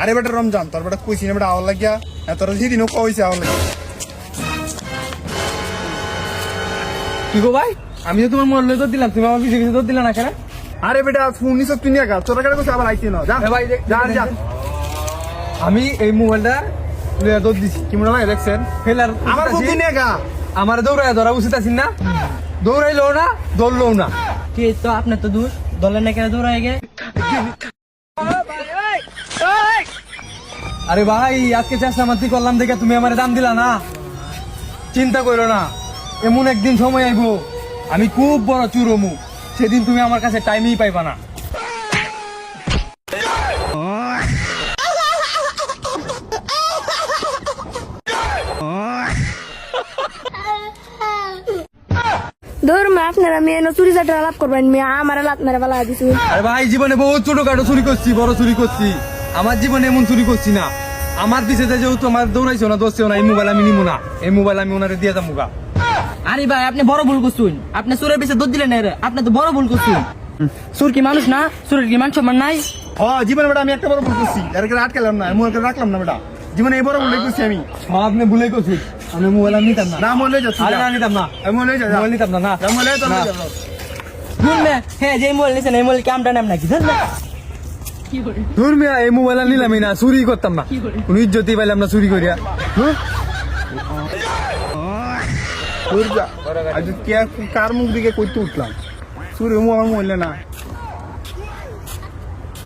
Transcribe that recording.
আরে বেটা রমজান তোর বেটা কইছি না বেটা আওয়ার লাগিয়া তোর যেদিনও কইছে আওয়ার লাগিয়া। কি গো ভাই, আমি তো তোমার মোবাইল তো দিলাম, তুমি আমার পিছিয়ে পিছিয়ে তো দিলা না কেন? আরে বেটা ফোন নিছ তুই নিয়ে গা তোর কাছে কইছে আবার আইতে না যা ভাই যা যা। আমি এই মোবাইলটা দৌড় দিছি, কি মনে হয় দেখছেন ফেলার আমার ফোন নিয়ে গা। আমার দৌড়ায় ধরা উচিত আছি না, দৌড়াইলো না দৌড়লো না। কি তো আপনার তো দোষ, দলের না কেন দৌড়ায় গে? আরে ভাই আজকে চেষ্টা মাতি করলাম দেখে তুমি আমার দাম দিলা না, চিন্তা করো না, এমন একদিন সময় আইবো আমি খুব বড় চুর হমু, সেদিন তুমি আমার কাছে টাইমই পাইবা না। ধর মা আপনারা মেয়ে চুরি চাটা লাভ করবেন মেয়ে আমার লাভ মেরে বেলা দিছু। আরে ভাই জীবনে বহুত ছোটখাটো চুরি করছি, বড় চুরি করছি, আমার জীবনে এমন চুরি করছি না। আমার পিছে যেহেতু আমার দৌড়াইছো না দোষছেও না, এই মোবাইল আমি নিবো না, এই মোবাইল আমি ওনারে দিয়ে যাবো গা। আরে ভাই আপনি বড় ভুল করছুন, আপনি চোরের পিছে দৌড় দিলেন না রে, আপনি তো বড় ভুল করছুন। চোর কি মানুষ না? চোরের কি মান সম্মান নাই? জীবনে বেটা আমি একটা বড় ভুল করছি, এর কাছে আটকালাম না মোবাইল রাখলাম না বেটা, জীবনে এই বড় ভুল করছি আমি। আপনি ভুলে করছি, আমি মোবাইল আমি নিতাম না। না মোবাইল যাচ্ছি আরে না নিতাম না, আমি মোবাইল যা মোবাইল নিতাম না, না মোবাইল তো না। শুন মে, হ্যাঁ যে মোবাইল নিছেন এই মোবাইল কি আমরা নাম নাকি? ধর না। ধুর মিয়া, এই মোবাইল আর নিলামই না, চুরি করতাম না, কোন ইজ্জতই পাইলাম না চুরি করিয়া। কার মুখ দিকে কইতে উঠলাম চুরি আমার মোবাইল না